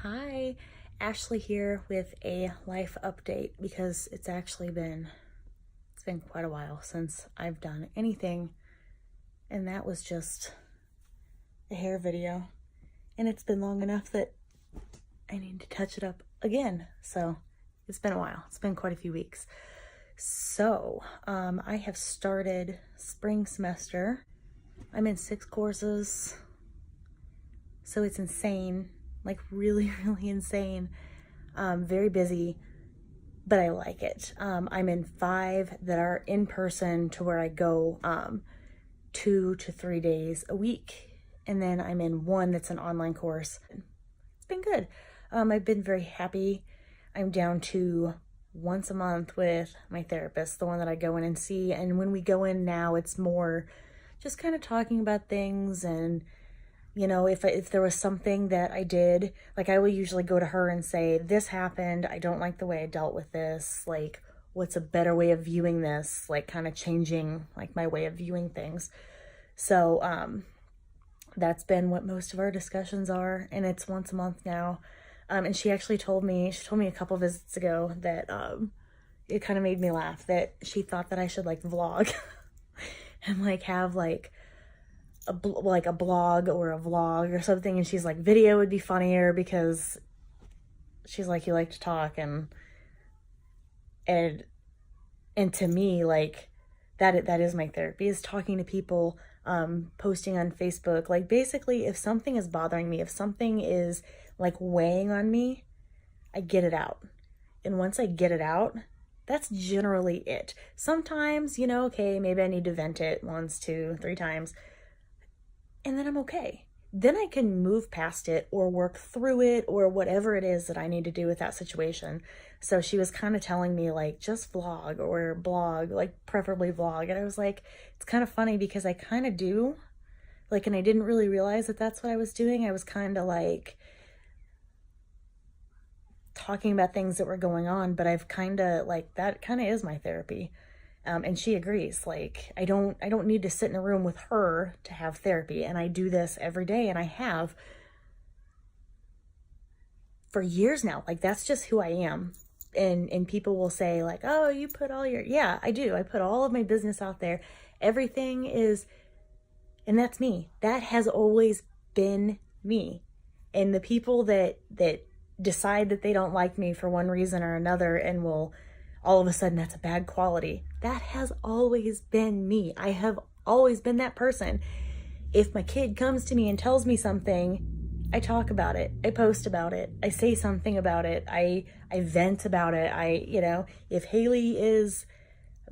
Hi, Ashley here with a life update because it's been quite a while since I've done anything, and that was just a hair video, and it's been long enough that I need to touch it up again. So it's been a while. It's been quite a few weeks. So I have started spring semester. I'm in 6 courses, so it's insane, like really, really insane. Very busy, but I like it. I'm in 5 that are in person to where I go 2 to 3 days a week. And then I'm in 1 that's an online course. It's been good. I've been very happy. I'm down to once a month with my therapist, the one that I go in and see. And when we go in now, it's more just kind of talking about things. And, you know, if there was something that I did, like I will usually go to her and say, this happened, I don't like the way I dealt with this. Like, what's a better way of viewing this? Like kind of changing like my way of viewing things. So, that's been what most of our discussions are, and it's once a month now. And she actually told me a couple visits ago that it kind of made me laugh that she thought that I should like vlog and like have like a blog or a vlog or something. And she's like, video would be funnier because she's like, you like to talk, and to me, like that is my therapy, is talking to people, posting on Facebook. Like basically, if something is bothering me, if something is like weighing on me, I get it out. And once I get it out, that's generally it. Sometimes, you know, okay, maybe I need to vent it 1, 2, 3 times, and then I'm okay. Then I can move past it or work through it or whatever it is that I need to do with that situation. So she was kind of telling me like, just vlog or blog, like preferably vlog. And I was like, it's kind of funny because I kind of do, like, and I didn't really realize that that's what I was doing. I was kind of like talking about things that were going on, but I've kind of like, that kind of is my therapy. And she agrees. Like, I don't need to sit in a room with her to have therapy. And I do this every day, and I have for years now. Like, that's just who I am. And people will say like, oh, you put all your, yeah, I do. I put all of my business out there. Everything is, and that's me. That has always been me. And the people that decide that they don't like me for one reason or another and will all of a sudden that's a bad quality, that has always been me. I have always been that person. If my kid comes to me and tells me something, I talk about it. I post about it. I say something about it. I vent about it. If Haley is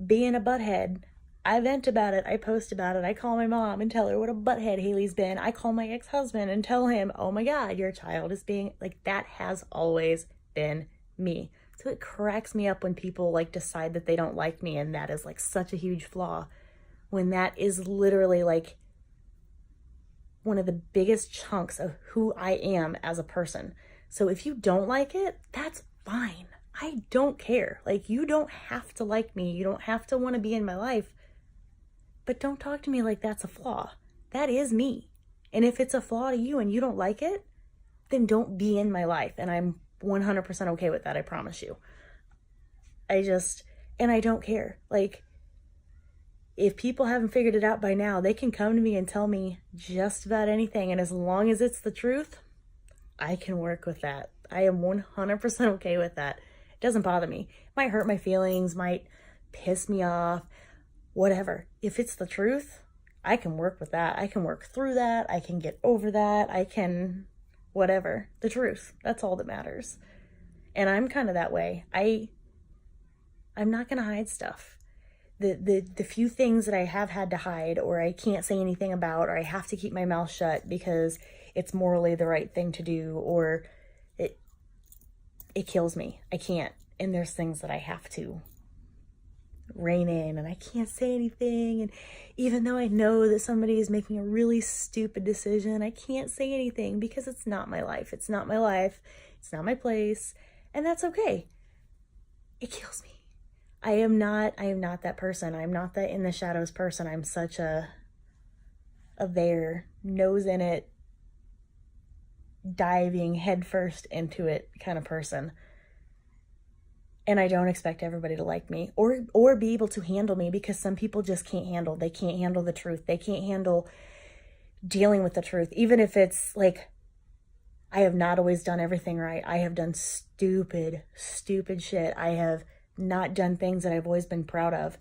being a butthead, I vent about it. I post about it. I call my mom and tell her what a butthead Haley's been. I call my ex-husband and tell him, oh my God, your child is being, like, that has always been me. So it cracks me up when people like decide that they don't like me, and that is like such a huge flaw, when that is literally like one of the biggest chunks of who I am as a person. So if you don't like it, that's fine. I don't care. Like, you don't have to like me. You don't have to want to be in my life. But don't talk to me like that's a flaw. That is me. And if it's a flaw to you and you don't like it, then don't be in my life. And I'm 100% okay with that, I promise you. And I don't care. Like, if people haven't figured it out by now, they can come to me and tell me just about anything. And as long as it's the truth, I can work with that. I am 100% okay with that. It doesn't bother me. It might hurt my feelings, might piss me off, whatever. If it's the truth, I can work with that. I can work through that. I can get over that. I can, whatever. The truth. That's all that matters. And I'm kind of that way. I'm not going to hide stuff. The few things that I have had to hide, or I can't say anything about, or I have to keep my mouth shut because it's morally the right thing to do, or it kills me. I can't. And there's things that I have to rein in, and I can't say anything. And even though I know that somebody is making a really stupid decision, I can't say anything because it's not my life. It's not my life. It's not my place. And that's okay. It kills me. I am not that person. I'm not that in the shadows person. I'm such a there, nose in it, diving headfirst into it kind of person. And I don't expect everybody to like me or be able to handle me, because some people just can't handle. They can't handle the truth. They can't handle dealing with the truth. Even if it's like, I have not always done everything right. I have done stupid shit. I have not done things that I've always been proud of.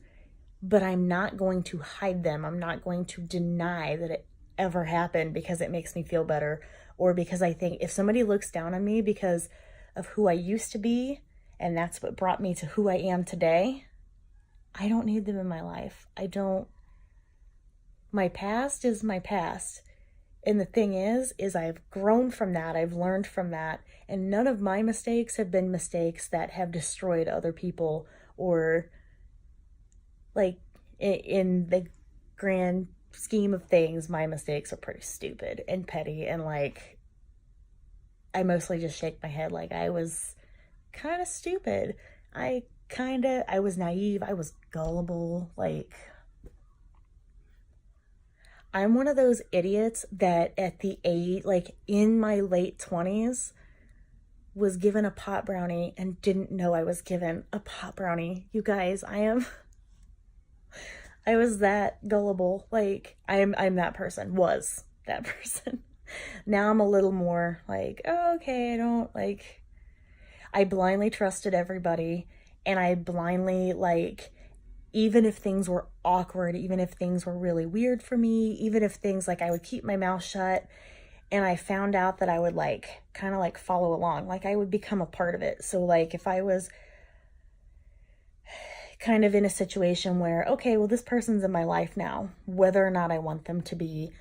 But I'm not going to hide them. I'm not going to deny that it ever happened because it makes me feel better, or because I think if somebody looks down on me because of who I used to be, and that's what brought me to who I am today, I don't need them in my life. I don't. My past is my past. And the thing is I've grown from that. I've learned from that. And none of my mistakes have been mistakes that have destroyed other people, or like in the grand scheme of things, my mistakes are pretty stupid and petty. And like, I mostly just shake my head like I was kind of stupid. I was naive. I was gullible. Like, I'm one of those idiots that at the age, like in my late 20s, was given a pot brownie and didn't know I was given a pot brownie. You guys, I was that gullible. Like, I'm that person. Was that person. Now I'm a little more like, oh, okay, I blindly trusted everybody, and I blindly, like, even if things were awkward, even if things were really weird for me, even if things, like, I would keep my mouth shut, and I found out that I would, like, kind of, like, follow along. Like, I would become a part of it. So, like, if I was kind of in a situation where, okay, well, this person's in my life now, whether or not I want them to be,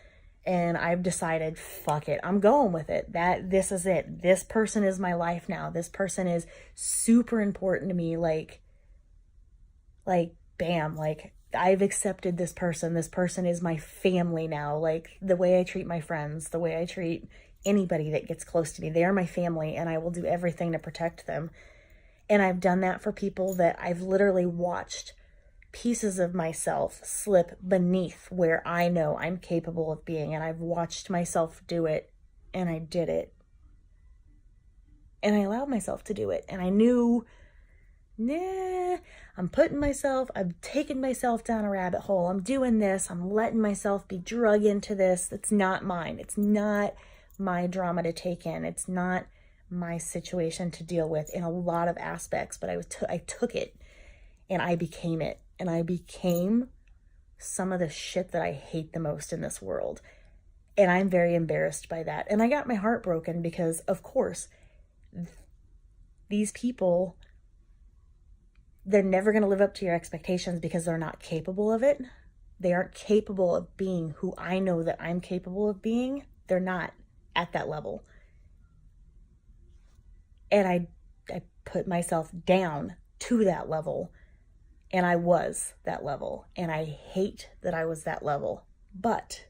and I've decided, fuck it, I'm going with it. This is it. This person is my life now. This person is super important to me. Like, bam, like, I've accepted this person. This person is my family now. Like, the way I treat my friends, the way I treat anybody that gets close to me, they are my family, and I will do everything to protect them. And I've done that for people that I've literally watched pieces of myself slip beneath where I know I'm capable of being, and I've watched myself do it, and I did it, and I allowed myself to do it, and I knew, nah, I'm taking myself down a rabbit hole. I'm doing this. I'm letting myself be drug into this. That's not mine. It's not my drama to take in. It's not my situation to deal with in a lot of aspects, but I took it, and I became it. And I became some of the shit that I hate the most in this world. And I'm very embarrassed by that. And I got my heart broken because, of course, these people, they're never going to live up to your expectations because they're not capable of it. They aren't capable of being who I know that I'm capable of being. They're not at that level. And I put myself down to that level. And I was that level. And I hate that I was that level. But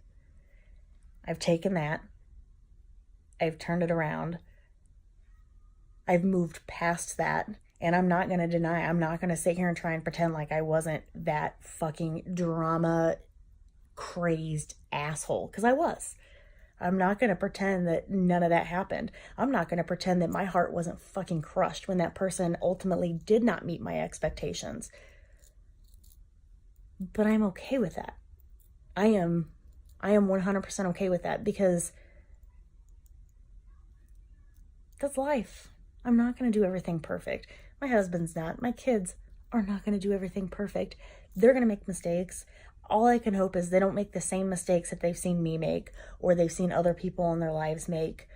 I've taken that. I've turned it around. I've moved past that. And I'm not going to deny. I'm not going to sit here and try and pretend like I wasn't that fucking drama crazed asshole. Because I was. I'm not going to pretend that none of that happened. I'm not going to pretend that my heart wasn't fucking crushed when that person ultimately did not meet my expectations. But I'm okay with that. I am 100% okay with that, because that's life. I'm not going to do everything perfect. My husband's not. My kids are not going to do everything perfect. They're going to make mistakes. All I can hope is they don't make the same mistakes that they've seen me make, or they've seen other people in their lives make,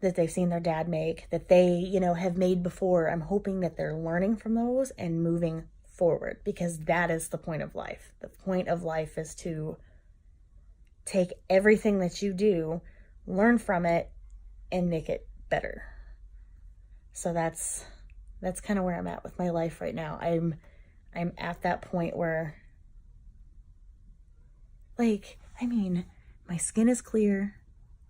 that they've seen their dad make, that they, have made before. I'm hoping that they're learning from those and moving forward, because that is the point of life. The point of life is to take everything that you do, learn from it, and make it better. So that's kind of where I'm at with my life right now. I'm at that point where, my skin is clear.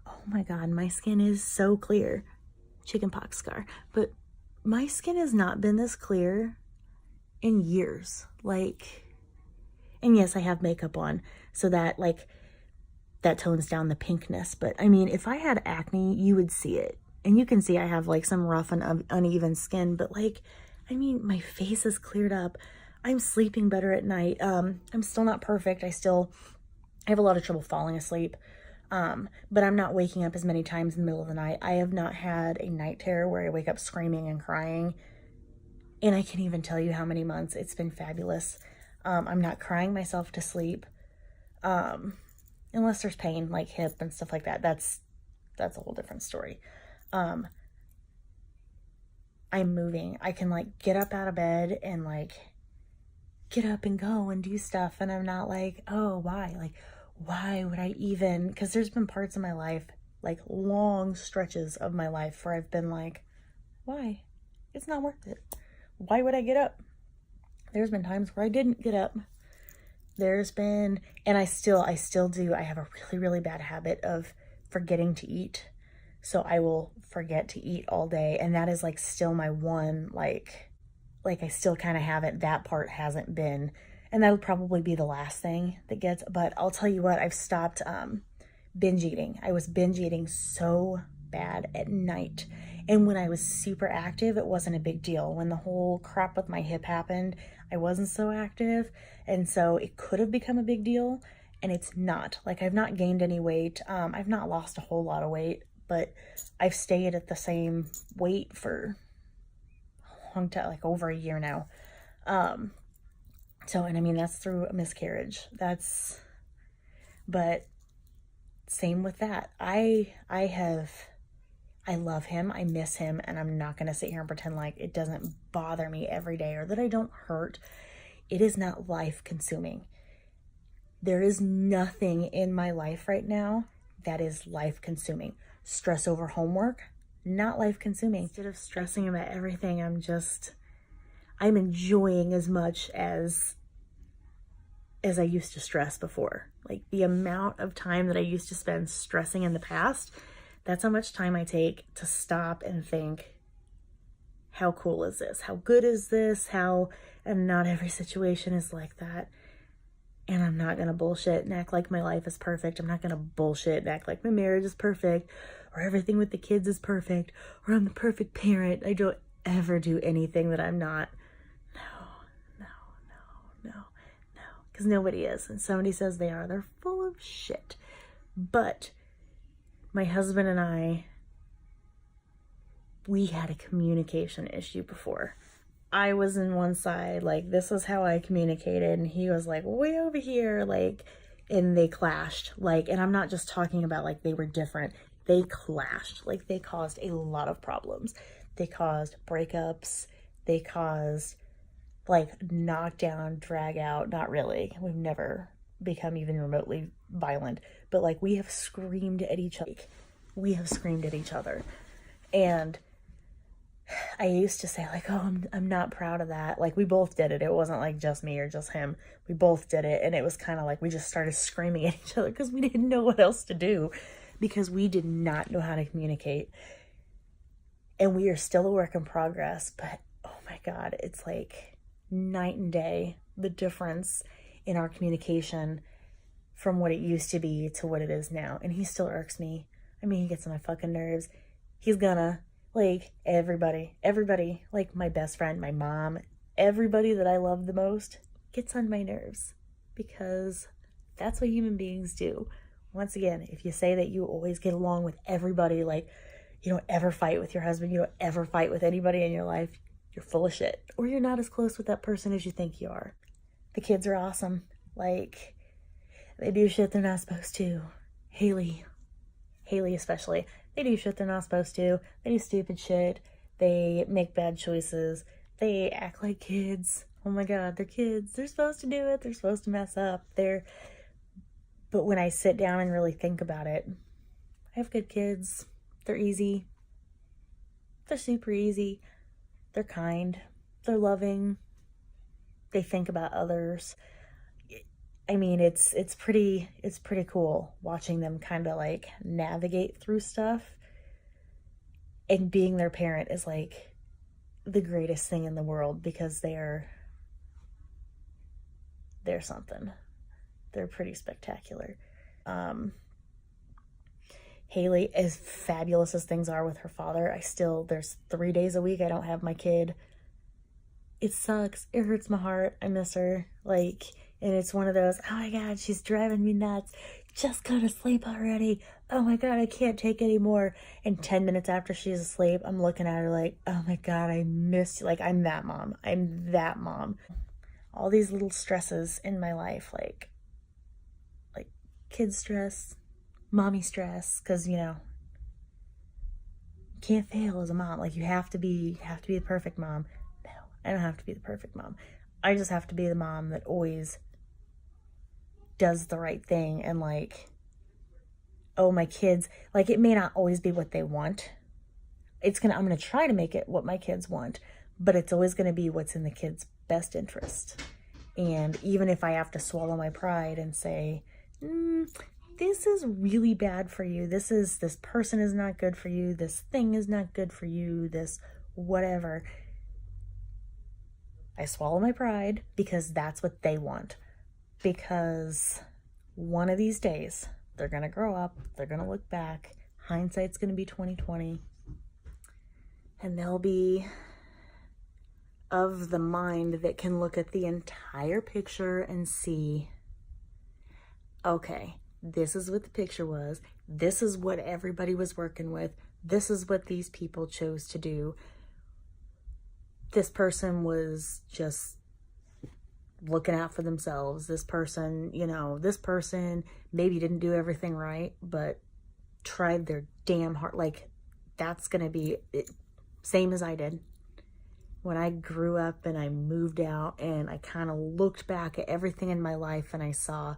Oh my God, my skin is so clear. Chickenpox scar. But my skin has not been this clear in years. And yes, I have makeup on, so that that tones down the pinkness. But I mean, if I had acne, you would see it. And you can see I have like some rough and uneven skin, but like, I mean, my face is cleared up. I'm sleeping better at night. I'm still not perfect. I have a lot of trouble falling asleep. But I'm not waking up as many times in the middle of the night. I have not had a night terror where I wake up screaming and crying. And I can't even tell you how many months. It's been fabulous. I'm not crying myself to sleep. Unless there's pain, like hip and stuff like that. That's a whole different story. I'm moving. I can like get up out of bed and like get up and go and do stuff. And I'm not like, oh, why? Like, why would I even? Because there's been parts of my life, like long stretches of my life where I've been like, why? It's not worth it. Why would I get up? There's been times where I didn't get up. There's been, and I still do. I have a really, really bad habit of forgetting to eat. So I will forget to eat all day. And that is like still my one, like I still kind of have it. That part hasn't been, and that'll probably be the last thing that gets, but I'll tell you what, I've stopped binge eating. I was binge eating so bad at night. And when I was super active, it wasn't a big deal. When the whole crap with my hip happened, I wasn't so active. And so it could have become a big deal, and it's not. Like, I've not gained any weight. I've not lost a whole lot of weight, but I've stayed at the same weight for a long time, like over a year now. So, and I mean, that's through a miscarriage. But same with that. I love him. I miss him. And I'm not going to sit here and pretend like it doesn't bother me every day or that I don't hurt. It is not life consuming. There is nothing in my life right now that is life consuming. Stress over homework, not life consuming. Instead of stressing about everything, I'm enjoying as much as I used to stress before. Like, the amount of time that I used to spend stressing in the past, that's how much time I take to stop and think, how cool is this? How good is this? And not every situation is like that. And I'm not going to bullshit and act like my life is perfect. I'm not going to bullshit and act like my marriage is perfect or everything with the kids is perfect or I'm the perfect parent. I don't ever do anything that I'm not. No. Because nobody is. And somebody says they are. They're full of shit. But my husband and I, we had a communication issue before. I was in one side, like, this is how I communicated, and he was like, way over here, like, and they clashed, like, and I'm not just talking about, like, they were different, they clashed, like, they caused a lot of problems. They caused breakups, they caused, like, knockdown, drag out, not really, we've never become even remotely violent, but, like, we have screamed at each other, and I used to say, like, oh, I'm not proud of that. Like, we both did it. It wasn't like just me or just him. We both did it. And it was kind of like we just started screaming at each other because we didn't know what else to do, because we did not know how to communicate. And we are still a work in progress. But, oh my God, it's like night and day, the difference in our communication from what it used to be to what it is now. And he still irks me. I mean, he gets on my fucking nerves. He's gonna... Like, everybody, like my best friend, my mom, everybody that I love the most gets on my nerves, because that's what human beings do. Once again, if you say that you always get along with everybody, like, you don't ever fight with your husband, you don't ever fight with anybody in your life, you're full of shit. Or you're not as close with that person as you think you are. The kids are awesome. Like, they do shit they're not supposed to. Haley especially. They do shit they're not supposed to. They do stupid shit. They make bad choices. They act like kids. Oh my God, they're kids. They're supposed to do it. They're supposed to mess up. But when I sit down and really think about it, I have good kids. They're easy. They're super easy. They're kind. They're loving. They think about others. I mean, it's pretty cool watching them kind of like navigate through stuff, and being their parent is like the greatest thing in the world, because they're something. They're pretty spectacular. Haley, as fabulous as things are with her father, there's 3 days a week I don't have my kid. It sucks. It hurts my heart. I miss her. Like, and it's one of those, oh my God, she's driving me nuts. Just go to sleep already. Oh my God, I can't take any more. And 10 minutes after she's asleep, I'm looking at her like, oh my God, I miss you. Like, I'm that mom. I'm that mom. All these little stresses in my life, like kid stress, mommy stress, because, you can't fail as a mom. Like, you have to be the perfect mom. No, I don't have to be the perfect mom. I just have to be the mom that always does the right thing. And like, oh, my kids, like, it may not always be what they want. I'm going to try to make it what my kids want, but it's always going to be what's in the kids' best interest. And even if I have to swallow my pride and say, this is really bad for you. This person is not good for you. This thing is not good for you. This whatever. I swallow my pride because that's what they want. Because one of these days, they're going to grow up. They're going to look back. Hindsight's going to be 20/20. And they'll be of the mind that can look at the entire picture and see, okay, this is what the picture was. This is what everybody was working with. This is what these people chose to do. This person was just looking out for themselves. This person, maybe didn't do everything right, but tried their damn hard. Like, that's going to be it, same as I did. When I grew up and I moved out and I kind of looked back at everything in my life and I saw,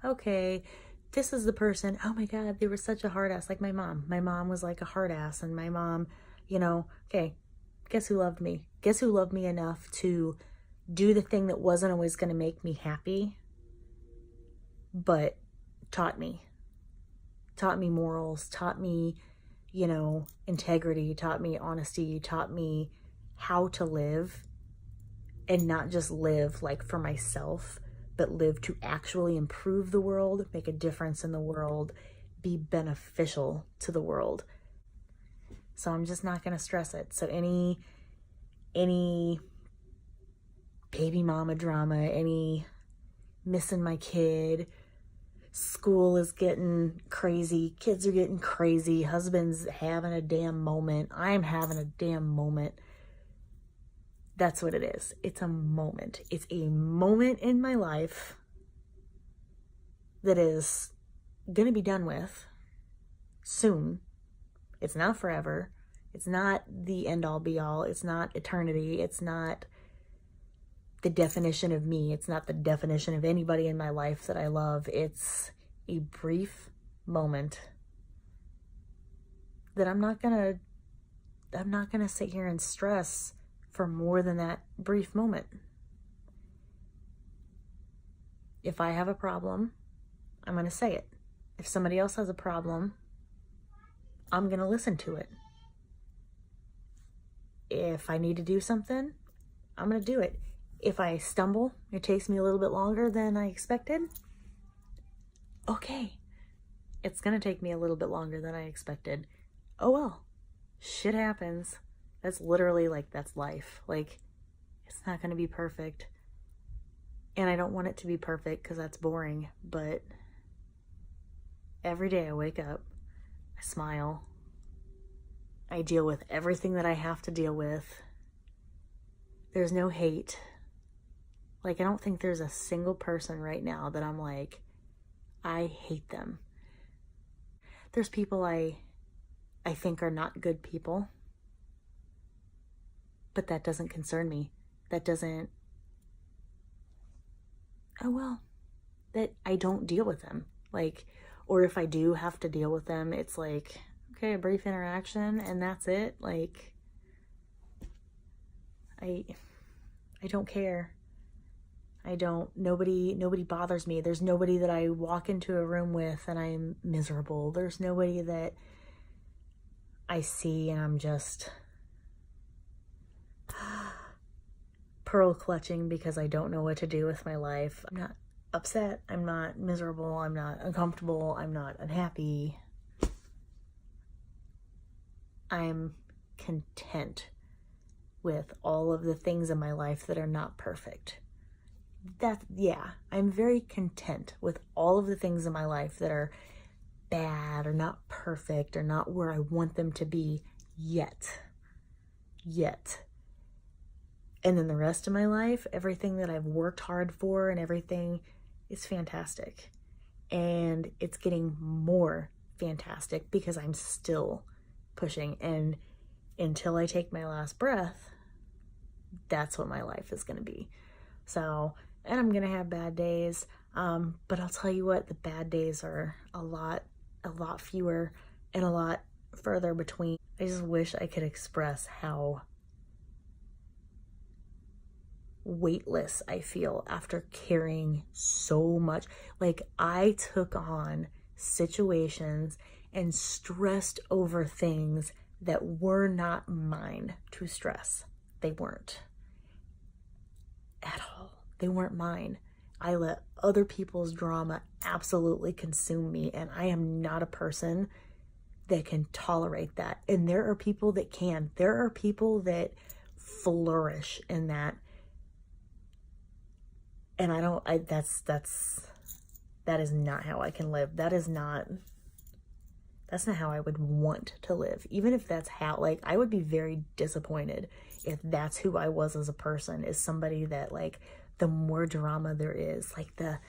okay, this is the person, oh my God, they were such a hard ass, like my mom. My mom was like a hard ass, and my mom, okay, guess who loved me? Guess who loved me enough to do the thing that wasn't always going to make me happy, but taught me morals, taught me, integrity, taught me honesty, taught me how to live, and not just live like for myself, but live to actually improve the world, make a difference in the world, be beneficial to the world. So I'm just not going to stress it. So any baby mama drama, any missing my kid, school is getting crazy, kids are getting crazy, husband's having a damn moment, I'm having a damn moment. That's what it is. It's a moment. It's a moment in my life that is going to be done with soon. It's not forever. It's not the end all be all. It's not eternity. It's not the definition of me. It's not the definition of anybody in my life that I love. It's a brief moment that I'm not going to sit here and stress for more than that brief moment. If I have a problem, I'm going to say it. If somebody else has a problem, I'm going to listen to it. If I need to do something, I'm going to do it. If I stumble, it takes me a little bit longer than I expected. Okay. It's going to take me a little bit longer than I expected. Oh well. Shit happens. That's literally that's life. Like, it's not going to be perfect. And I don't want it to be perfect because that's boring. But every day I wake up, I smile. I deal with everything that I have to deal with. There's no hate. Like, I don't think there's a single person right now that I'm like, I hate them. There's people I think are not good people. But that doesn't concern me. That doesn't, that I don't deal with them. Like, or if I do have to deal with them, it's like, okay, a brief interaction and that's it. Like, I don't care. Nobody bothers me. There's nobody that I walk into a room with and I'm miserable. There's nobody that I see and I'm just pearl clutching because I don't know what to do with my life. I'm not upset. I'm not miserable. I'm not uncomfortable. I'm not unhappy. I'm content with all of the things in my life that are not perfect. I'm very content with all of the things in my life that are bad or not perfect or not where I want them to be yet. And then the rest of my life, everything that I've worked hard for and everything is fantastic. And it's getting more fantastic because I'm still pushing. And until I take my last breath, that's what my life is going to be. So, and I'm going to have bad days. But I'll tell you what, the bad days are a lot fewer and a lot further between. I just wish I could express how weightless I feel after carrying so much. Like, I took on situations and stressed over things that were not mine to stress. They weren't at all. They weren't mine. I let other people's drama absolutely consume me, and I am not a person that can tolerate that. And there are people that can. There are people that flourish in that. And that is not how I can live. That's not how I would want to live. Even if that's how, like, I would be very disappointed if that's who I was as a person, is somebody that, like, the more drama there is, like, the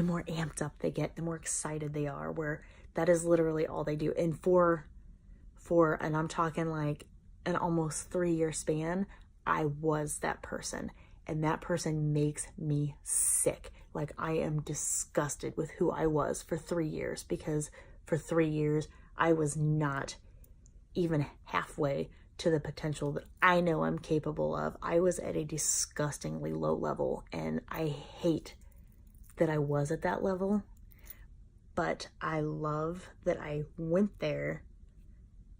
more amped up they get, the more excited they are, where that is literally all they do. And and I'm talking like an almost 3-year span, I was that person. And that person makes me sick. Like, I am disgusted with who I was for 3 years, because for 3 years, I was not even halfway to the potential that I know I'm capable of. I was at a disgustingly low level, and I hate that I was at that level. But I love that I went there,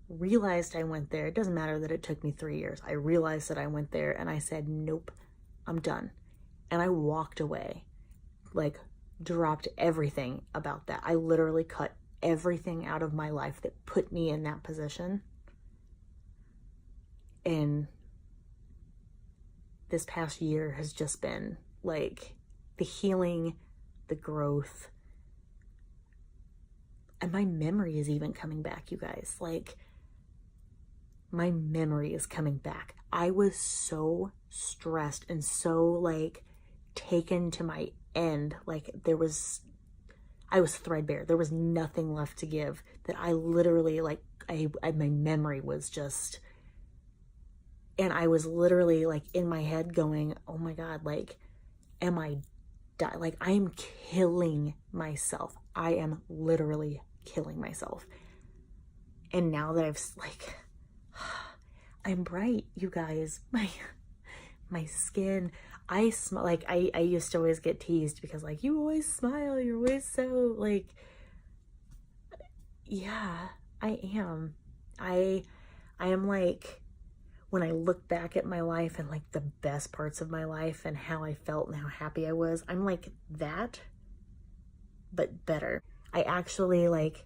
realized I went there. It doesn't matter that it took me 3 years. I realized that I went there, and I said, nope, I'm done. And I walked away, like, dropped everything about that. I literally cut everything out of my life that put me in that position. And this past year has just been like the healing, the growth, and my memory is even coming back, you guys. Like, my memory is coming back. I was so stressed and so, like, taken to my end. Like, I was threadbare. There was nothing left to give, that I literally, like, my memory was just, and I was literally, like, in my head going, oh my God, like, am I like, I am killing myself. I am literally killing myself. And now that I've, like, I'm bright, you guys. My skin, I smile. Like, I used to always get teased because, like, you always smile, you're always so, like, yeah, I am. I am, like, when I look back at my life and, like, the best parts of my life and how I felt and how happy I was, I'm like that, but better. I actually, like,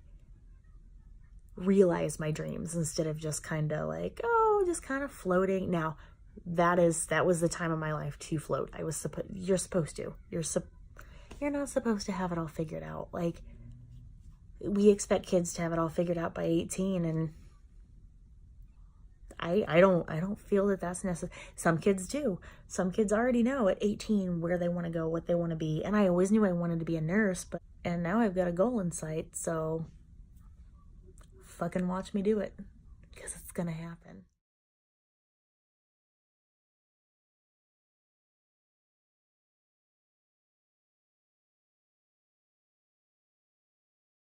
realize my dreams instead of just kind of like, oh, just kind of floating. Now, that was the time of my life to float. You're supposed to. You're not supposed to have it all figured out. Like, we expect kids to have it all figured out by 18, and I don't feel that that's necessary. Some kids do. Some kids already know at 18 where they want to go, what they want to be. And I always knew I wanted to be a nurse, and now I've got a goal in sight. So fucking watch me do it, because it's gonna happen.